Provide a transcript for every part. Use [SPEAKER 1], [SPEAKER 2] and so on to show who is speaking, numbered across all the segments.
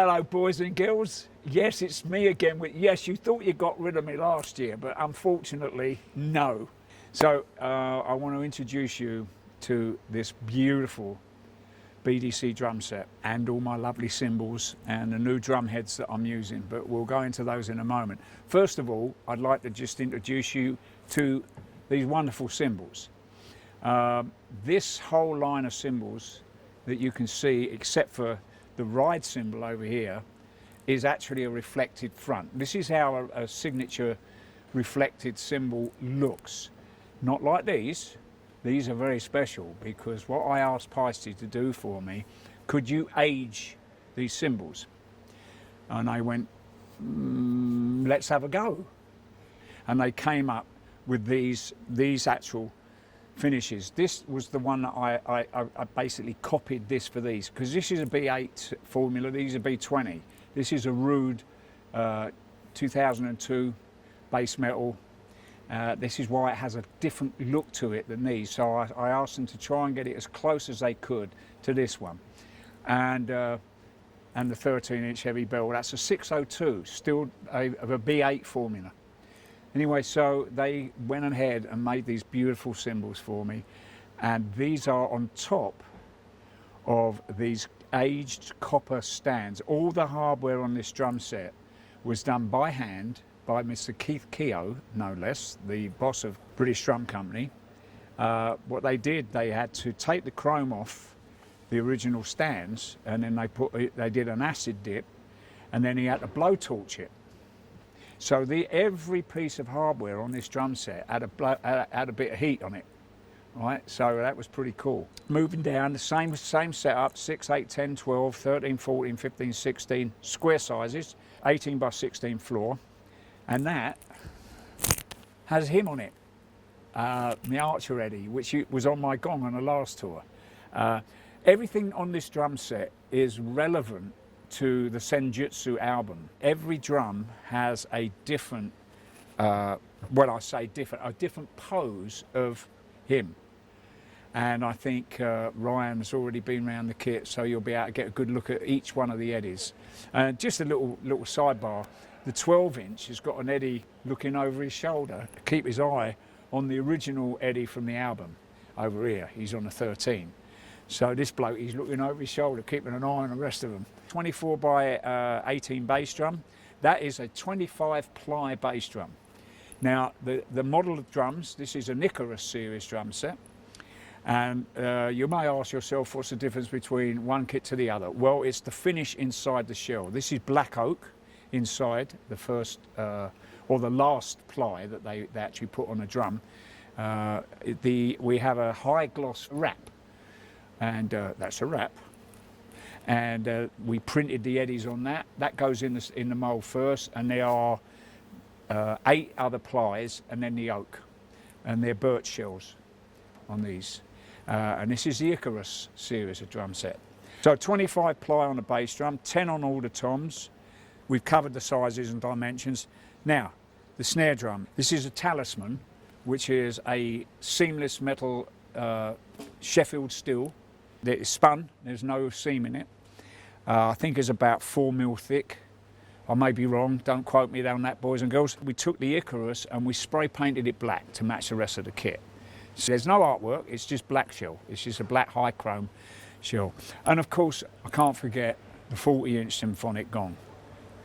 [SPEAKER 1] Hello, boys and girls. Yes, it's me again. Yes, you thought you got rid of me last year, but unfortunately, no. So I want to introduce you to this beautiful BDC drum set and all my lovely cymbals and the new drum heads that I'm using, but we'll go into those in a moment. First of all, I'd like to just introduce you to these wonderful cymbals. This whole line of cymbals that you can see, except for the ride cymbal over here, is actually a reflected front. This is how a signature reflected cymbal looks. Not like these. These are very special because what I asked PAISTE to do for me, could you age these cymbals? And I went, let's have a go. And they came up with these actual finishes. This was the one that I basically copied this for these, because this is a B8 formula, these are B20. This is a Rude 2002 base metal. This is why it has a different look to it than these. So I asked them to try and get it as close as they could to this one. And the 13-inch heavy bell, that's a 602, still of a B8 formula. Anyway, so they went ahead and made these beautiful cymbals for me, and these are on top of these aged copper stands. All the hardware on this drum set was done by hand by Mr. Keith Keogh, no less, the boss of British Drum Company. What they did, they had to take the chrome off the original stands, and then they did an acid dip, and then he had to blowtorch it. So every piece of hardware on this drum set had a bit of heat on it, right? So that was pretty cool. Moving down, the same setup, 6, 8, 10, 12, 13, 14, 15, 16, square sizes, 18 by 16 floor. And that has him on it, the Archer Eddie, which was on my gong on the last tour. Everything on this drum set is relevant to the Senjutsu album. Every drum has a different, a different pose of him. And I think Ryan's already been around the kit, so you'll be able to get a good look at each one of the Eddies. Just a little sidebar, the 12-inch has got an Eddie looking over his shoulder to keep his eye on the original Eddie from the album. Over here, he's on the 13. So this bloke, he's looking over his shoulder, keeping an eye on the rest of them. 24 by 18 bass drum. That is a 25 ply bass drum. Now, the model of drums, this is an Icarus series drum set. And you may ask yourself, what's the difference between one kit to the other? Well, it's the finish inside the shell. This is black oak inside the first, or the last ply that they actually put on a drum. We have a high gloss wrap. And that's a wrap, and we printed the Eddies on that. That goes in the mould first, and there are 8 other plies, and then the oak, and they're birch shells on these. And this is the Icarus series of drum set. So 25 ply on the bass drum, 10 on all the toms. We've covered the sizes and dimensions. Now, the snare drum. This is a Talisman, which is a seamless metal Sheffield steel. It's spun, there's no seam in it. I think it's about 4 mil thick. I may be wrong, don't quote me on that, boys and girls. We took the Icarus and we spray painted it black to match the rest of the kit. So there's no artwork, it's just black shell. It's just a black high chrome shell. And of course, I can't forget the 40-inch Symphonic Gong.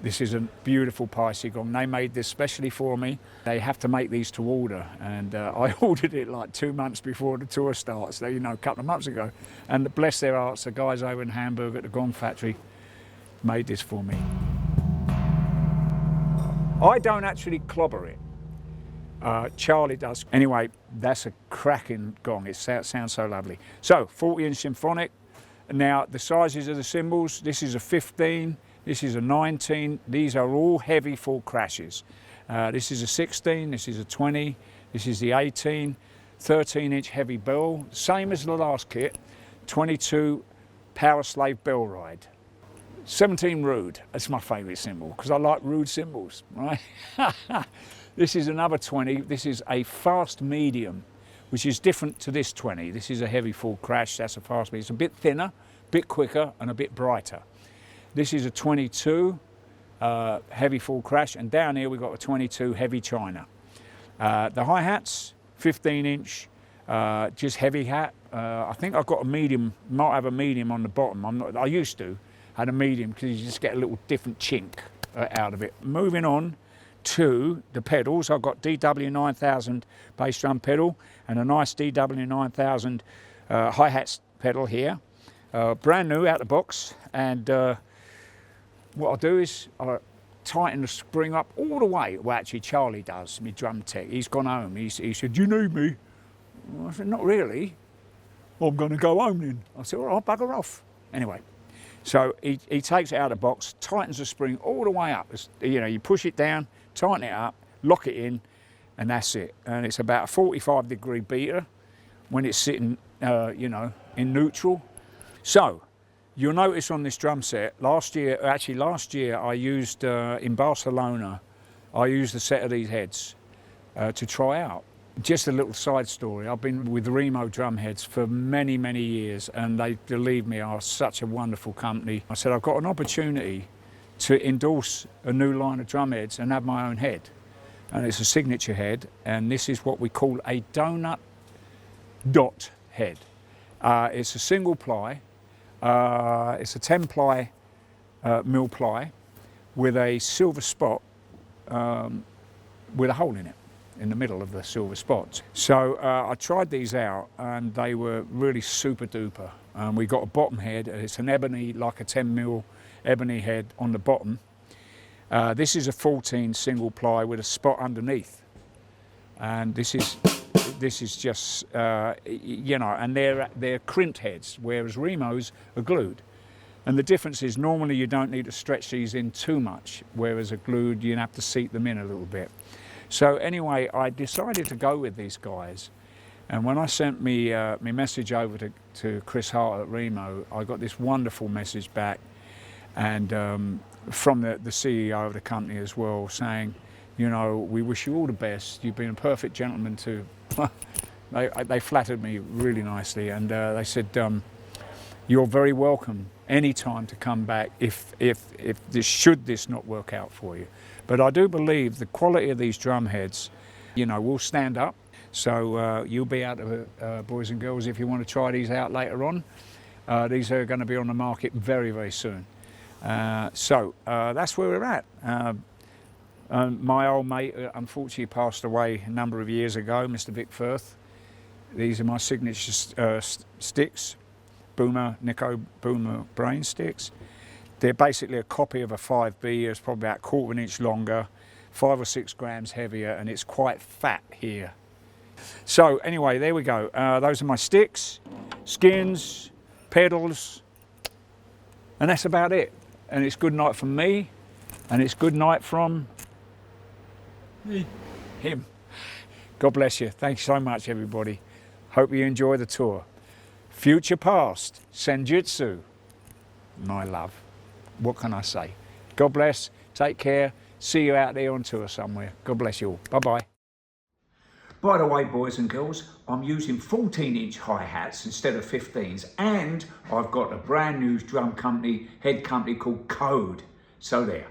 [SPEAKER 1] This is a beautiful PAISTE gong. They made this specially for me. They have to make these to order, and I ordered it like 2 months before the tour starts, a couple of months ago. And bless their hearts, the guys over in Hamburg at the Gong Factory made this for me. I don't actually clobber it. Charlie does. Anyway, that's a cracking gong. It sounds so lovely. So, 40-inch Symphonic. Now, the sizes of the cymbals, this is a 15. This is a 19, these are all heavy full crashes. This is a 16, this is a 20, this is the 18, 13-inch heavy bell, same as the last kit, 22 Powerslave bell ride. 17 Rude, that's my favourite cymbal, because I like Rude cymbals, right? This is another 20, this is a fast medium, which is different to this 20. This is a heavy full crash, that's a fast medium. It's a bit thinner, a bit quicker, and a bit brighter. This is a 22 heavy full crash, and down here we've got a 22 heavy China. The hi-hats, 15-inch, just heavy hat. I think I've got a medium, might have a medium on the bottom. I used to, had a medium because you just get a little different chink out of it. Moving on to the pedals, I've got DW9000 bass drum pedal and a nice DW9000 hi-hat pedal here. Brand new out the box, and what I'll do is I'll tighten the spring up all the way. Well, actually Charlie does, my drum tech. He's gone home. He said, "Do you need me?" Well, I said, "Not really. I'm going to go home then." I said, "All right, bugger off." Anyway, so he takes it out of the box, tightens the spring all the way up. You know, you push it down, tighten it up, lock it in, and that's it. And it's about a 45-degree beater when it's sitting, you know, in neutral. So you'll notice on this drum set, last year I used, in Barcelona, I used a set of these heads to try out. Just a little side story, I've been with Remo drum heads for many, many years, and they, believe me, are such a wonderful company. I said, I've got an opportunity to endorse a new line of drum heads and have my own head. And it's a signature head, and this is what we call a donut dot head. It's a single ply, it's a 10 ply mill ply with a silver spot with a hole in it, in the middle of the silver spots. So I tried these out and they were really super duper. We got a bottom head, it's an ebony, like a 10 mil ebony head on the bottom. This is a 14 single ply with a spot underneath. And this is just, you know, and they're crimped heads, whereas Remo's are glued. And the difference is normally you don't need to stretch these in too much, whereas a glued you have to seat them in a little bit. So anyway, I decided to go with these guys. And when I sent me my message over to Chris Hart at Remo, I got this wonderful message back, and from the CEO of the company as well, saying, you know, we wish you all the best. You've been a perfect gentleman to. They flattered me really nicely, and they said, you're very welcome anytime to come back if should this not work out for you. But I do believe the quality of these drum heads, you know, will stand up. So you'll be out of boys and girls, if you want to try these out later on. These are going to be on the market very, very soon. So that's where we're at. My old mate unfortunately passed away a number of years ago, Mr. Vic Firth. These are my signature sticks, Nicko McBrain sticks. They're basically a copy of a 5B. It's probably about 1/4 inch longer, 5 or 6 grams heavier, and it's quite fat here. So anyway, there we go. Those are my sticks, skins, pedals, and that's about it. And it's good night from me, and it's good night from him. God bless you. Thanks so much, everybody. Hope you enjoy the tour. Future past, Senjutsu, my love. What can I say? God bless, take care, see you out there on tour somewhere. God bless you all. Bye-bye. By the way, boys and girls, I'm using 14-inch hi-hats instead of 15s, and I've got a brand new drum company, head company called Code. So there.